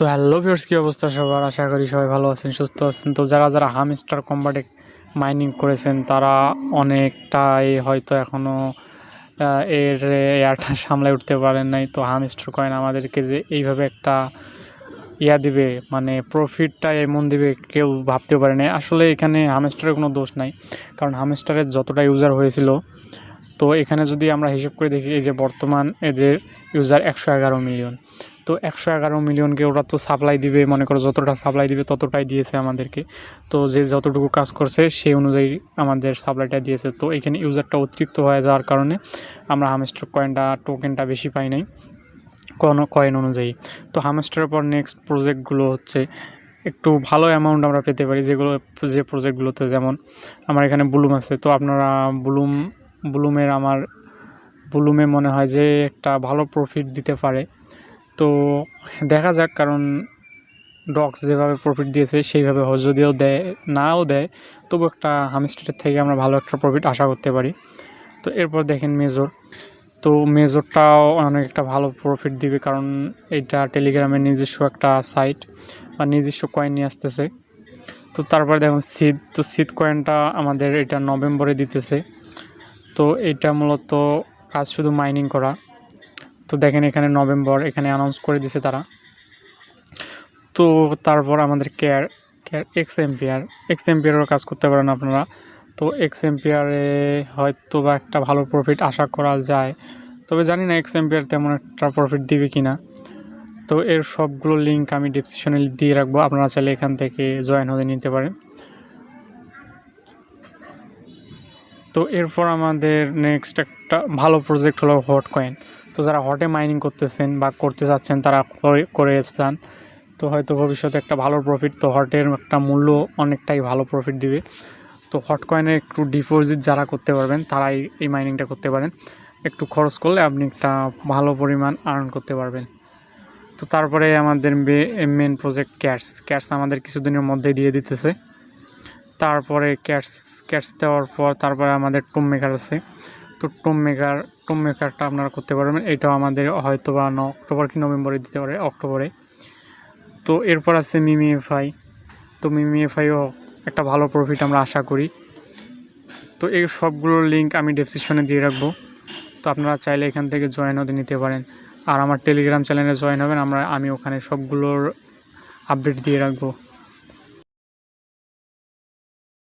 তো hello viewers, কী অবস্থা সবার? আশা করি সবাই ভালো আছেন, সুস্থ আছেন। তো যারা যারা হামস্টার কম্বাটে মাইনিং করেছেন তারা অনেকটাই হয়তো এখনও এর এয়ারটা সামলায় উঠতে পারেন নাই। তো হামস্টার কয়েন আমাদেরকে যে এইভাবে একটা দিবে, মানে প্রফিটটা এমন দিবে কেউ ভাবতেও পারে না। আসলে এখানে হামস্টারের কোনো দোষ নাই, কারণ হামস্টারের যতটা ইউজার হয়েছিল, তো এখানে যদি আমরা হিসেব করে দেখি, এই যে বর্তমান এদের ইউজার 111 মিলিয়ন। তো 111 মিলিয়নকে ওরা তো সাপ্লাই দিবে, মনে করো যতটা সাপ্লাই দিবে ততটাই দিয়েছে আমাদেরকে। তো যে যতটুকু কাজ করছে সেই অনুযায়ী আমাদের সাপ্লাইটা দিয়েছে। তো এখানে ইউজারটা অতিরিক্ত হয়ে যাওয়ার কারণে আমরা হামস্টার টোকেনটা বেশি পাই নাই কোনো কয়েন অনুযায়ী। তো হামস্টারের পর নেক্সট প্রজেক্টগুলো হচ্ছে একটু ভালো অ্যামাউন্ট আমরা পেতে পারি, যে প্রজেক্টগুলোতে যেমন আমার এখানে ব্লুম আছে। তো আপনারা ব্লুমে মনে হয় যে একটা ভালো প্রফিট দিতে পারে। তো দেখা যাক, কারণ ডক্স যেভাবে প্রফিট দিয়েছে সেইভাবে যদিও নাও দেয়, তবু একটা হামস্টারের থেকে আমরা ভালো একটা প্রফিট আশা করতে পারি। তো এরপর দেখেন মেজর। তো মেজরটাও অনেক একটা ভালো প্রফিট দিবে, কারণ এটা টেলিগ্রামের নিজস্ব একটা সাইট বা নিজস্ব কয়েন নিয়ে আসতেছে। তো তারপরে দেখুন সিড। তো সিড কয়েনটা আমাদের এটা নভেম্বরে দিতেছে। তো এটা মূলত কাজ শুধু মাইনিং করা। তো দেখেন এখানে নভেম্বর এখানে অ্যানাউন্স করে দিছে তারা। তো তারপর আমাদের কেয়ার এক্স এম্পিয়ারেরও কাজ করতে পারেন আপনারা। তো এক্স এম্পিয়ারে হয়তো বা একটা ভালো প্রফিট আশা করা যায়, তবে জানি না এক্স এম্পিয়ার তেমন একটা প্রফিট দিবে কি না। তো এর সবগুলো লিঙ্ক আমি ডেসক্রিপশনে দিয়ে রাখবো, আপনারা চাইলে এখান থেকে জয়েন হয়ে নিতে পারেন। তো এরপর আমাদের নেক্সট একটা ভালো প্রজেক্ট হলো হট কয়েন। তো যারা হটে মাইনিং করতেছেন বা করতে চাচ্ছেন তারা করে চান, তো হয়তো ভবিষ্যতে একটা ভালো প্রফিট। তো হটের একটা মূল্য অনেকটাই ভালো প্রফিট দিবে। তো হট কয়েনের একটু ডিপোজিট যারা করতে পারবেন তারাই এই মাইনিংটা করতে পারেন। একটু খরচ করলে আপনি একটা ভালো পরিমাণ আর্ন করতে পারবেন। তো তারপরে আমাদের মেন প্রজেক্ট ক্যাটস আমাদের কিছুদিনের মধ্যেই দিয়ে দিতেছে। তারপরে ক্যাটস দেওয়ার পর তারপরে আমাদের টুম মেকার আছে। তো টুম মেকারটা আপনারা করতে পারবেন। এটাও আমাদের হয়তো বা অক্টোবর কি নভেম্বরে দিতে পারে, অক্টোবরে। তো এরপর আছে মিমিএফআই। তো মিমিএফআইও একটা ভালো প্রফিট আমরা আশা করি। তো এই সবগুলোর লিঙ্ক আমি ডেসক্রিপশনে দিয়ে রাখবো, তো আপনারা চাইলে এখান থেকে জয়েন হতে নিতে পারেন। আর আমার টেলিগ্রাম চ্যানেলে জয়েন হবেন, আমি ওখানে সবগুলোর আপডেট দিয়ে রাখবো।